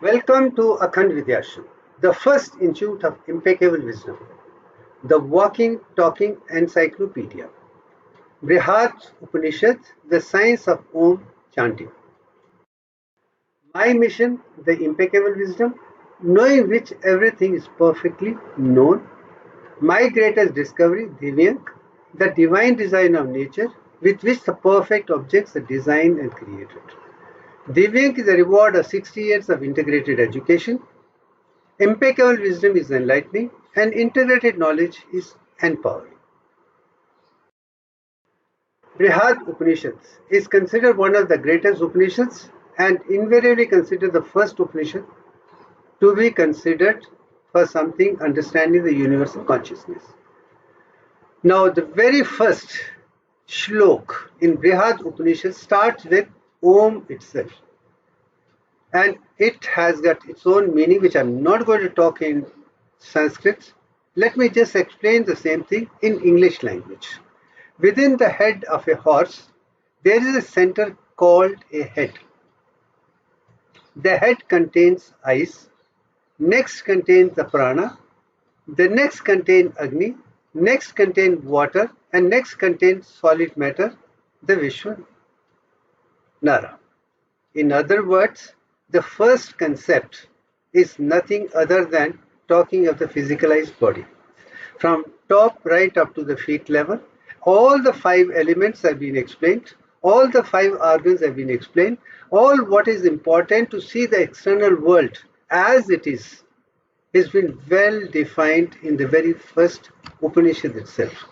Welcome to Akhand Vidyashram, the first institute of impeccable wisdom, the walking, talking encyclopedia. BRHAD Upanishad, the science of Om chanting. My mission, the impeccable wisdom, knowing which everything is perfectly known. My greatest discovery, Divyank, the divine design of nature with which the perfect objects are designed and created. Divyank is a reward of 60 years of integrated education. Impeccable wisdom is enlightening, and integrated knowledge is empowering. BRIHAD Upanishads is considered one of the greatest Upanishads and invariably considered the first Upanishad to be considered for something understanding the universal consciousness. Now, the very first shlok in BRIHAD Upanishad starts with Om itself. And it has got its own meaning, which I'm not going to talk in Sanskrit. Let me just explain the same thing in English language. Within the head of a horse, there is a center called a head. The head contains eyes, next contains the prana, the next contains Agni, next contains water, and next contains solid matter, the Vishwa Nara. In other words, the first concept is nothing other than talking of the physicalized body. From top right up to the feet level, all the 5 elements have been explained, all the 5 organs have been explained, all what is important to see the external world as it is has been well defined in the very first Upanishad itself.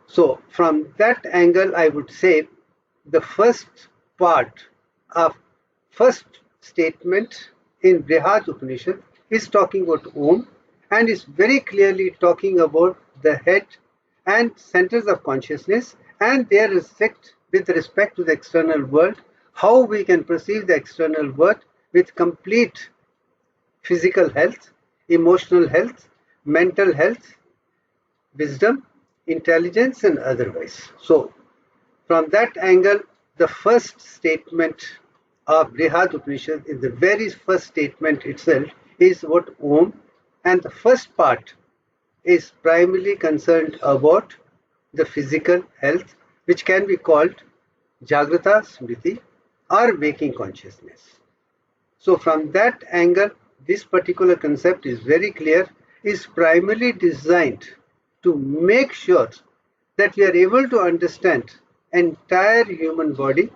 So from that angle, I would say the first part of first statement in BRIHAD Upanishad is talking about Om and is very clearly talking about the head and centers of consciousness and their respect with respect to the external world, how we can perceive the external world with complete physical health, emotional health, mental health, wisdom, intelligence, and otherwise. So, from that angle, the first statement of BRIHAD Upanishad in the very first statement itself is what Om, and the first part is primarily concerned about the physical health, which can be called Jagrata Smriti or waking consciousness. So from that angle, this particular concept is very clear, is primarily designed to make sure that we are able to understand entire human body,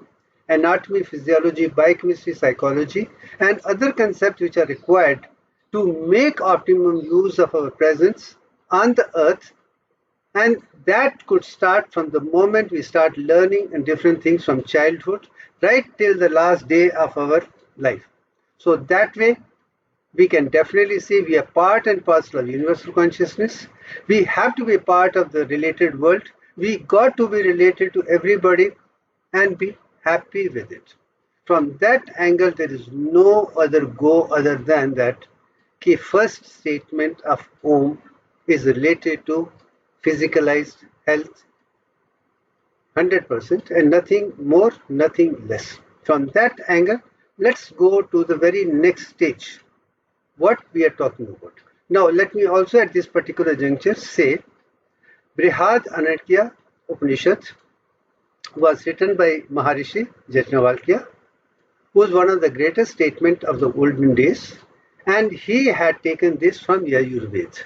anatomy, physiology, biochemistry, psychology, and other concepts which are required to make optimum use of our presence on the earth, and that could start from the moment we start learning and different things from childhood right till the last day of our life. So that way we can definitely see we are part and parcel of universal consciousness. We have to be part of the related world. We got to be related to everybody and be happy with it. From that angle, there is no other go other than that the first statement of Om is related to physicalized health 100% and nothing more, nothing less. From that angle, let's go to the very next stage, what we are talking about. Now, let me also at this particular juncture say BRIHAD ARANYAKA Upanishad was written by Maharishi Yajnavalkya, who was one of the greatest statements of the olden days, and he had taken this from Yajurveda.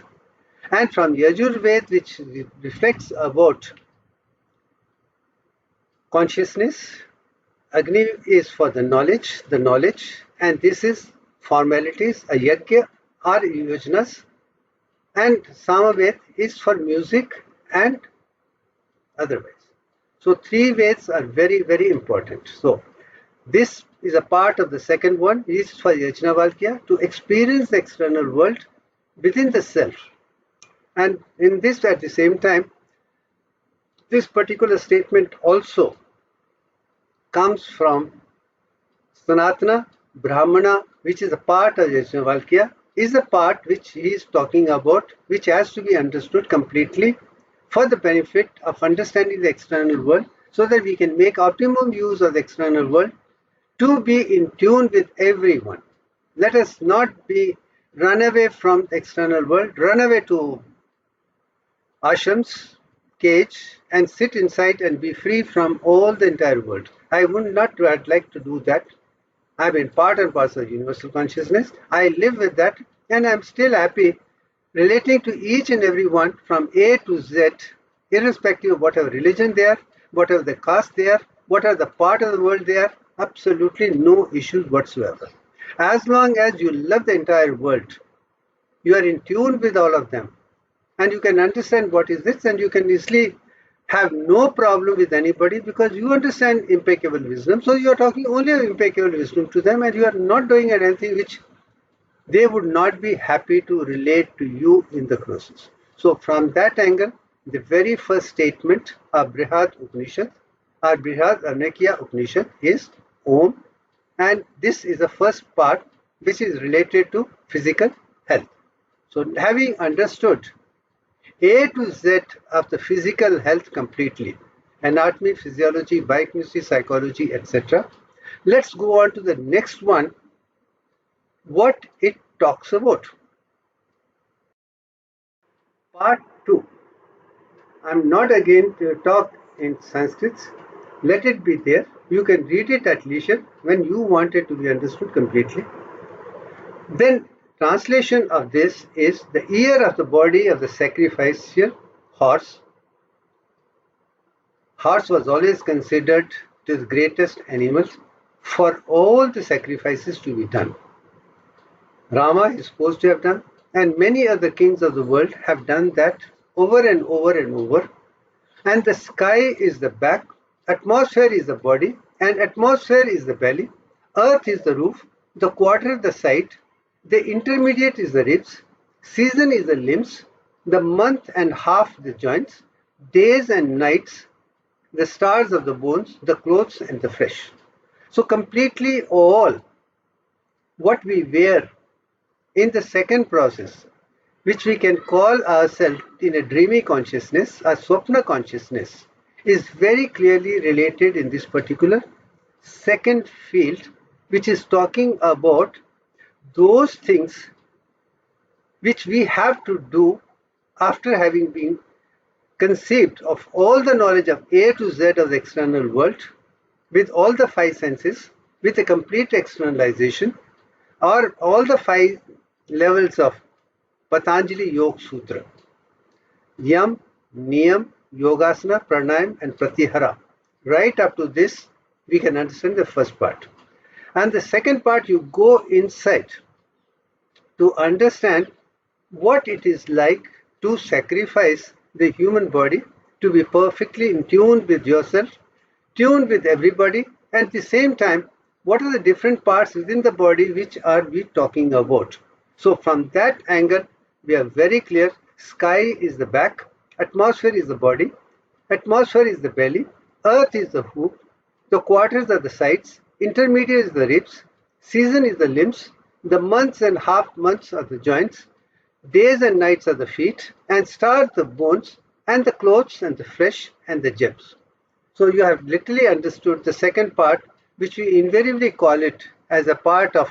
And from Yajurveda, which reflects about consciousness, Agni is for the knowledge, and this is formalities, a yajna or yojnas, and Samaved is for music and otherwise. So 3 Veds are very, very important. So this is a part of the second one, is for Yajnavalkya to experience the external world within the self. And in this, at the same time, this particular statement also comes from Sanatana Brahmana, which is a part of Yajnavalkya, is a part which he is talking about, which has to be understood completely for the benefit of understanding the external world, so that we can make optimum use of the external world to be in tune with everyone, Let us not be run away from the external world, run away to ashrams, cage, and sit inside and be free from all the entire world. I would not I'd like to do that. I've been part and parcel of universal consciousness. I live with that, and I'm still happy relating to each and every one from A to Z, irrespective of whatever religion they are, whatever the caste they are, whatever the part of the world they are. Absolutely no issues whatsoever. As long as you love the entire world, you are in tune with all of them, and you can understand what is this, and you can easily have no problem with anybody because you understand impeccable wisdom. So you are talking only of impeccable wisdom to them, and you are not doing anything which they would not be happy to relate to you in the process. So from that angle, the very first statement of BRHAD Upanishad, or BRHAD ARANYAKA Upanishad, is Om, and this is the first part which is related to physical health. So having understood A to Z of the physical health completely, anatomy, physiology, biochemistry, psychology, etc. Let's go on to the next one, what it talks about. Part 2. I'm not again to talk in Sanskrit. Let it be there. You can read it at leisure when you want it to be understood completely. Then translation of this is the ear of the body of the sacrificial horse. Horse was always considered the greatest animal for all the sacrifices to be done. Rama is supposed to have done, and many other kings of the world have done that over and over and over. And the sky is the back, atmosphere is the body, and atmosphere is the belly, earth is the roof, the quarter the side, the intermediate is the ribs, season is the limbs, the month and half the joints, days and nights, the stars of the bones, the clothes and the flesh. So completely all what we wear in the second process, which we can call ourselves in a dreamy consciousness, a swapna consciousness, is very clearly related in this particular second field, which is talking about those things which we have to do after having been conceived of all the knowledge of A to Z of the external world, with all the five senses, with a complete externalization, or all the five levels of Patanjali Yoga Sutra, Yam, Niyam, Yogasana, Pranayam and Pratyahara. Right up to this, we can understand the first part. And the second part, you go inside to understand what it is like to sacrifice the human body to be perfectly in tune with yourself, tuned with everybody, and at the same time, what are the different parts within the body which are we talking about. So from that angle, we are very clear. Sky is the back, atmosphere is the body, atmosphere is the belly, earth is the hoop, the quarters are the sides, intermediate is the ribs, season is the limbs, the months and half months are the joints, days and nights are the feet, and stars the bones, and the clothes and the flesh and the gems. So you have literally understood the second part, which we invariably call it as a part of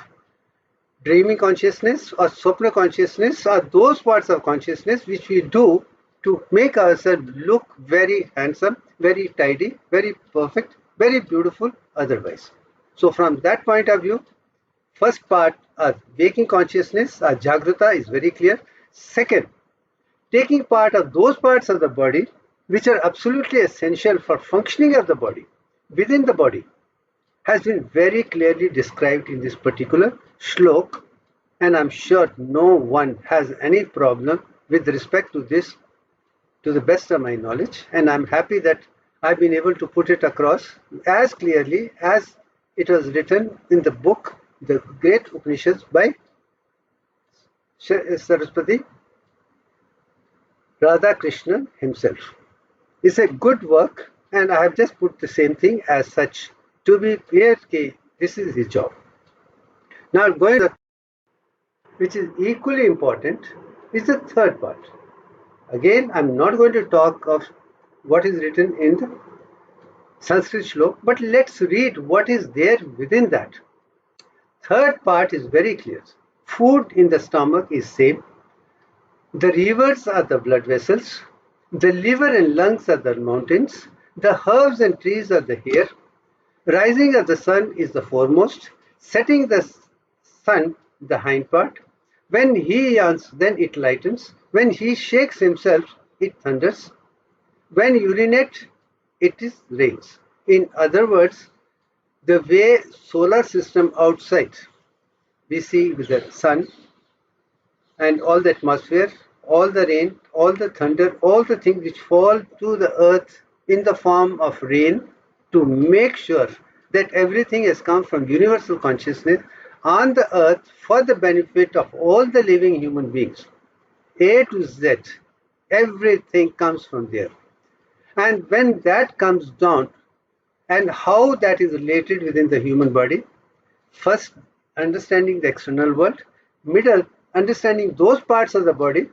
dreaming consciousness or swapna consciousness, are those parts of consciousness which we do to make ourselves look very handsome, very tidy, very perfect, very beautiful otherwise. So from that point of view, first part of waking consciousness, Jagrata, is very clear. Second, taking part of those parts of the body which are absolutely essential for functioning of the body, within the body, has been very clearly described in this particular shlok, and I'm sure no one has any problem with respect to this, to the best of my knowledge, and I'm happy that I've been able to put it across as clearly as it was written in the book, The Great Upanishads by Saraswati Radhakrishnan himself. It's a good work, and I have just put the same thing as such to be clear that this is his job. Now going to, which is equally important, is the third part. Again, I'm not going to talk of what is written in the Sanskrit shlok, but let's read what is there within that. Third part is very clear. Food in the stomach is same. The rivers are the blood vessels. The liver and lungs are the mountains. The herbs and trees are the hair. Rising of the sun is the foremost. Setting the sun the hind part. When he yawns, then it lightens. When he shakes himself, it thunders. When urinate, it is rains. In other words, the way solar system outside we see with the sun and all the atmosphere, all the rain, all the thunder, all the things which fall to the earth in the form of rain to make sure that everything has come from universal consciousness on the earth for the benefit of all the living human beings. A to Z, everything comes from there. And when that comes down, and how that is related within the human body, first understanding the external world, middle understanding those parts of the body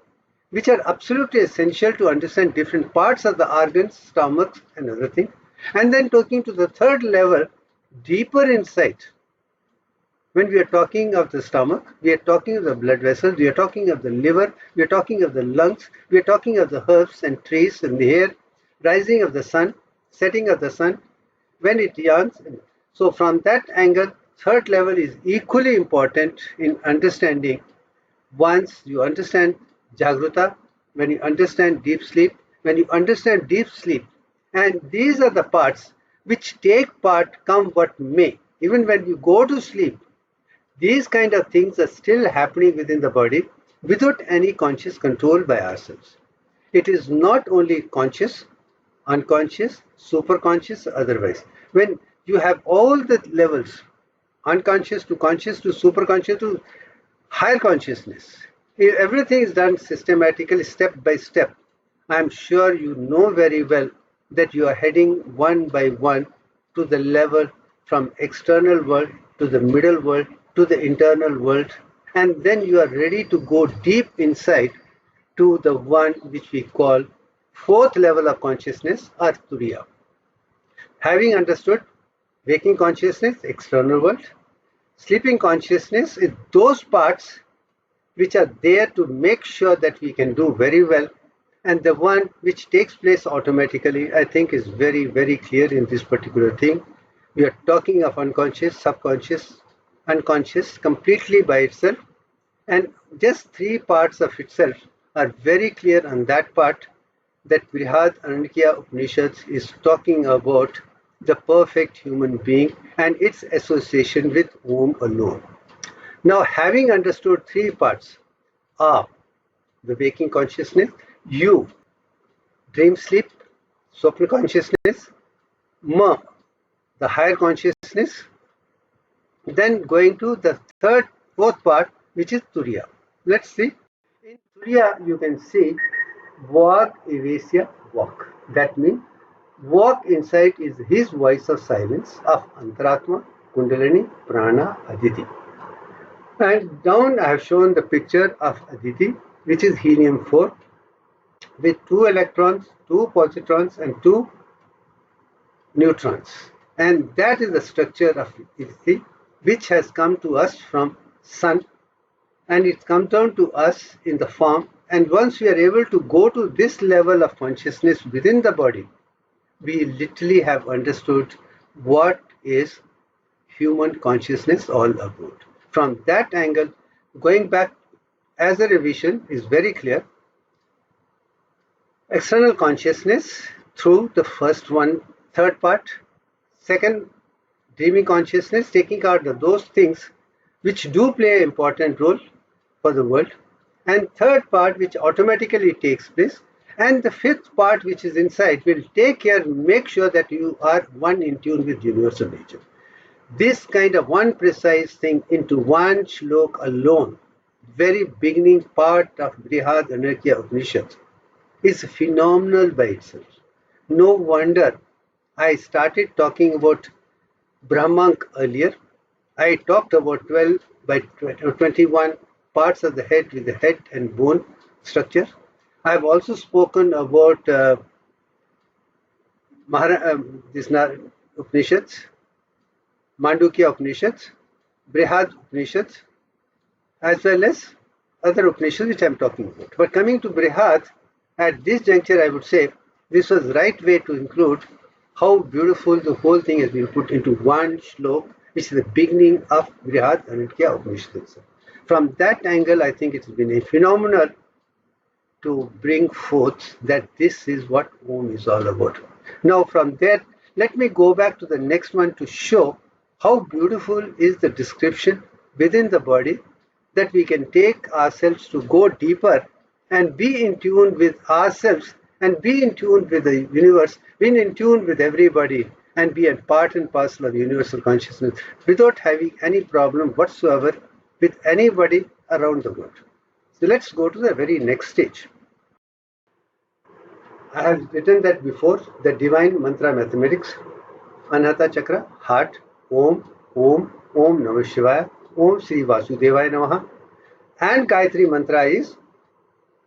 which are absolutely essential to understand different parts of the organs, stomachs and other things, and then talking to the third level, deeper insight. When we are talking of the stomach, we are talking of the blood vessels, we are talking of the liver, we are talking of the lungs, we are talking of the herbs and trees and the hair, rising of the sun, setting of the sun, when it yawns. So from that angle, third level is equally important in understanding. Once you understand Jagruta, when you understand deep sleep, when you understand deep sleep, and these are the parts which take part come what may. Even when you go to sleep, these kind of things are still happening within the body without any conscious control by ourselves. It is not only conscious, unconscious, superconscious, otherwise. When you have all the levels, unconscious to conscious to superconscious to higher consciousness, if everything is done systematically, step by step, I am sure you know very well that you are heading one by one to the level from external world to the middle world to the internal world, and then you are ready to go deep inside to the one which we call fourth level of consciousness or Turiya. Having understood waking consciousness, external world, sleeping consciousness is those parts which are there to make sure that we can do very well, and the one which takes place automatically, I think is very, very clear in this particular thing. We are talking of unconscious, subconscious, unconscious completely by itself, and just three parts of itself are very clear on that part, that BRHAD ARANYAKA Upanishad is talking about the perfect human being and its association with AUM alone. Now, having understood three parts, A, the waking consciousness, U, dream sleep, swapna consciousness, Ma, the higher consciousness, then going to the fourth part, which is Turiya. Let's see. In Turiya, you can see Vag Evasya Walk. That means walk inside is his voice of silence of Antaratma, Kundalini, Prana, Aditi. And down I have shown the picture of Aditi, which is helium-4, with 2 electrons, 2 positrons and 2 neutrons. And that is the structure of Aditi, which has come to us from Sun, and it comes down to us in the form. And once we are able to go to this level of consciousness within the body, we literally have understood what is human consciousness all about. From that angle, going back as a revision is very clear. External consciousness through the first one, third part. Second, dreaming consciousness, taking out those things which do play an important role for the world. And third part, which automatically takes place. And the fifth part, which is inside, will take care, make sure that you are one in tune with universal nature. This kind of one precise thing into one shlok alone, very beginning part of BRHAD ARANYAKA Upanishad, is phenomenal by itself. No wonder I started talking about Brahmank earlier. I talked about 12 by 21 parts of the head with the head and bone structure. I have also spoken about this Upanishads, Mandukya Upanishads, BRHAD Upanishads as well as other Upanishads which I am talking about. But coming to BRHAD, at this juncture I would say this was the right way to include how beautiful the whole thing has been put into one shlok, which is the beginning of BRHAD ARANYAKA Upanishad. From that angle, I think it has been a phenomenal to bring forth that this is what Om is all about. Now from there, let me go back to the next one to show how beautiful is the description within the body, that we can take ourselves to go deeper and be in tune with ourselves and be in tune with the universe, be in tune with everybody, and be a part and parcel of universal consciousness without having any problem whatsoever with anybody around the world. So let's go to the very next stage. I have written that before, the divine mantra mathematics, Anahata Chakra, heart, Om, Om, Om Namah Shivaya, Om Sri Vasudevaya Namaha, and Gayatri mantra is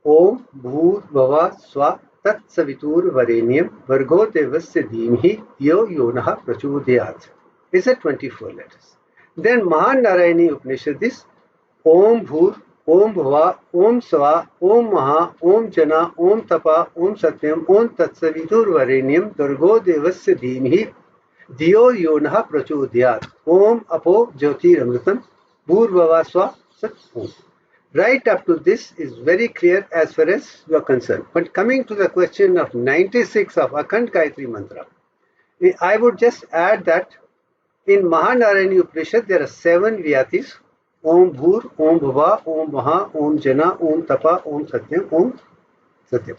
Om Bhur Bhava Swa Tat Savitur Varenyam Vargo Devasya Dhimhi Yo Yonaha Prachodayat. It's a 24 letters. Then Mahanarayani Upanishad is Om Bhur, Om Bhava, Om Sva, Om Maha, Om Jana, Om Tapa, Om Satyam, Om Tatsavitur Varenyam Vargo Devasya Dhimhi Diyo Yonaha Prachodayat. Om Apo Jyotir Amritam Bhur Bhava Swa Sat Om. Right up to this is very clear as far as you are concerned. But coming to the question of 96 of Akhand Gayatri Mantra, I would just add that in Mahanarayani Upanishad there are 7 Vyatis: Om Bhur, Om Bhava, Om Maha, Om Jana, Om Tapa, Om Satyam, Om Satyam.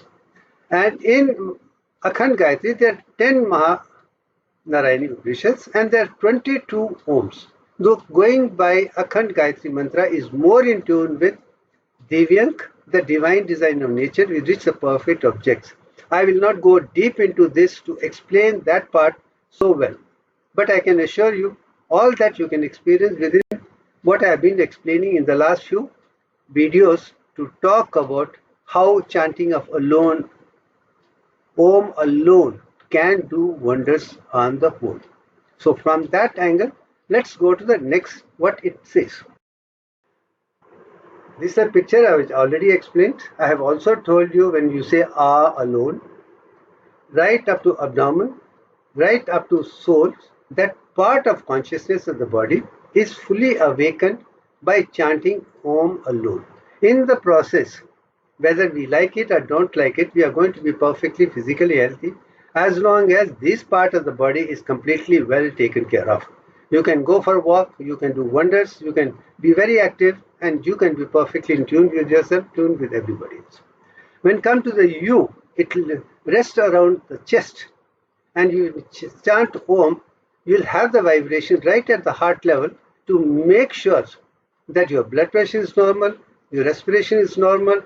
And in Akhand Gayatri there are 10 Mahanarayani Upanishads and there are 22 Oms. Though going by Akhand Gayatri Mantra is more in tune with Divyank, the divine design of nature with which the perfect objects. I will not go deep into this to explain that part so well. But I can assure you all that you can experience within what I have been explaining in the last few videos to talk about how chanting of alone, Om alone, can do wonders on the whole. So from that angle, let's go to the next, what it says. This is a picture I have already explained. I have also told you when you say Ah alone, right up to abdomen, right up to soul, that part of consciousness of the body is fully awakened by chanting Om alone. In the process, whether we like it or don't like it, we are going to be perfectly physically healthy as long as this part of the body is completely well taken care of. You can go for a walk, you can do wonders, you can be very active, and you can be perfectly in tune with yourself, tuned with everybody else. When come to the U, it will rest around the chest, and you chant Om, you'll have the vibration right at the heart level to make sure that your blood pressure is normal, your respiration is normal,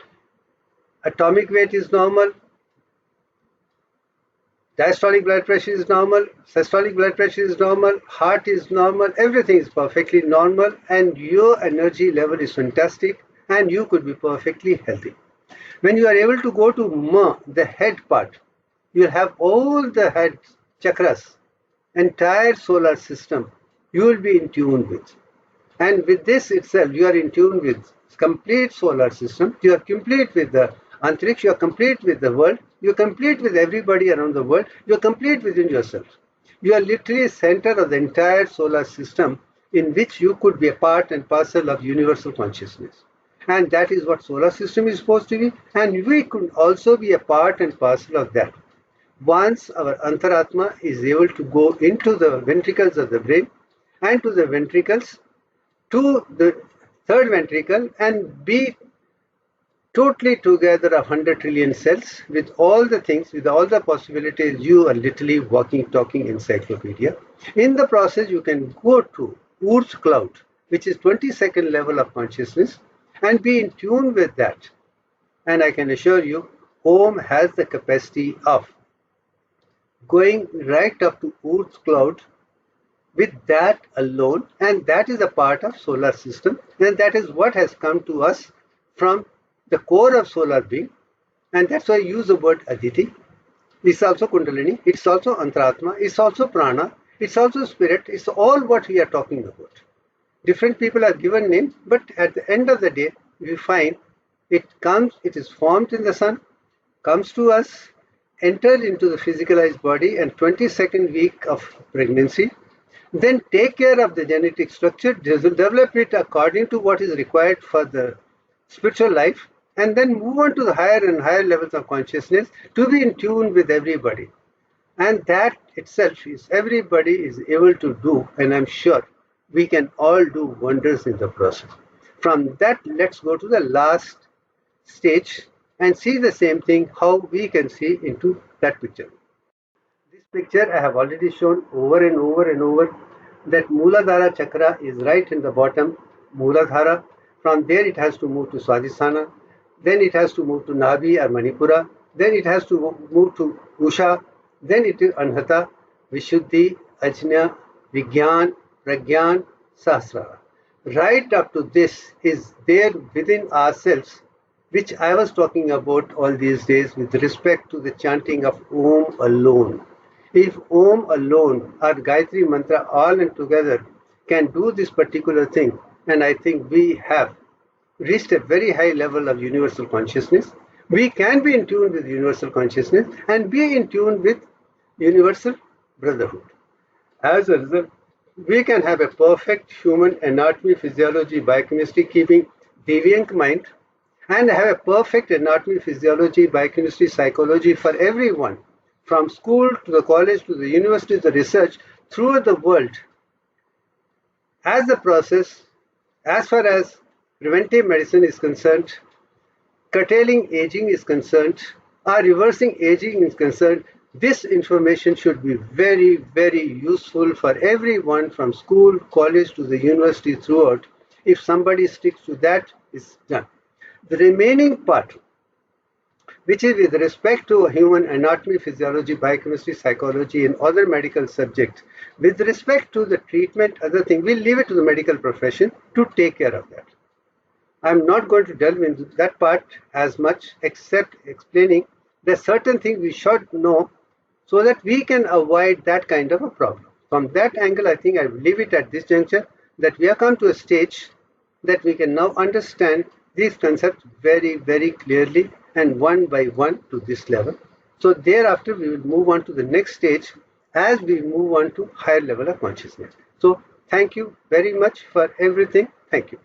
atomic weight is normal, diastolic blood pressure is normal, systolic blood pressure is normal, heart is normal, everything is perfectly normal, and your energy level is fantastic, and you could be perfectly healthy. When you are able to go to Ma, the head part, you have all the head chakras, entire solar system, you will be in tune with. And with this itself, you are in tune with complete solar system, you are complete with the Antariksh, you are complete with the world, you are complete with everybody around the world, you are complete within yourself. You are literally center of the entire solar system in which you could be a part and parcel of universal consciousness. And that is what solar system is supposed to be, and we could also be a part and parcel of that. Once our Antaratma is able to go into the ventricles of the brain and to the ventricles, to the third ventricle, and be totally together of 100 trillion cells with all the things, with all the possibilities, you are literally walking, talking encyclopedia. In the process, you can go to Urs cloud, which is 22nd level of consciousness, and be in tune with that. And I can assure you, Om has the capacity of going right up to Urs cloud with that alone, and that is a part of solar system, and that is what has come to us from the core of solar being, and that's why I use the word Aditi. It's also Kundalini, it's also Antaratma, it's also Prana, it's also Spirit, it's all what we are talking about. Different people are given names, but at the end of the day, we find it is formed in the sun, comes to us, enters into the physicalized body, and 22nd week of pregnancy, then take care of the genetic structure, develop it according to what is required for the spiritual life, and then move on to the higher and higher levels of consciousness to be in tune with everybody. And that itself is everybody is able to do, and I'm sure we can all do wonders in the process. From that, let's go to the last stage and see the same thing, how we can see into that picture. This picture I have already shown over and over and over, that Mooladhara chakra is right in the bottom, Mooladhara. From there it has to move to Swadhisthana, then it has to move to Nabhi or Manipura, then it has to move to Usha, then it is Anhata, Vishuddhi, Ajna, Vigyan, Pragyan, Sahasrara. Right up to this is there within ourselves, which I was talking about all these days with respect to the chanting of Om alone. If Om alone or Gayatri Mantra all and together can do this particular thing, and I think we have reached a very high level of universal consciousness, we can be in tune with universal consciousness and be in tune with universal brotherhood. As a result, we can have a perfect human anatomy, physiology, biochemistry, keeping deviant mind, and have a perfect anatomy, physiology, biochemistry, psychology for everyone, from school to the college to the university to the research throughout the world. As the process, as far as preventive medicine is concerned, curtailing aging is concerned, or reversing aging is concerned, this information should be very, very useful for everyone from school, college to the university throughout. If somebody sticks to that, it's done. The remaining part, which is with respect to human anatomy, physiology, biochemistry, psychology, and other medical subjects, with respect to the treatment, other things, we'll leave it to the medical profession to take care of that. I'm not going to delve into that part as much, except explaining that certain things we should know so that we can avoid that kind of a problem. From that angle, I think I will leave it at this juncture, that we have come to a stage that we can now understand these concepts very, very clearly and one by one to this level. So thereafter, we will move on to the next stage as we move on to higher level of consciousness. So thank you very much for everything. Thank you.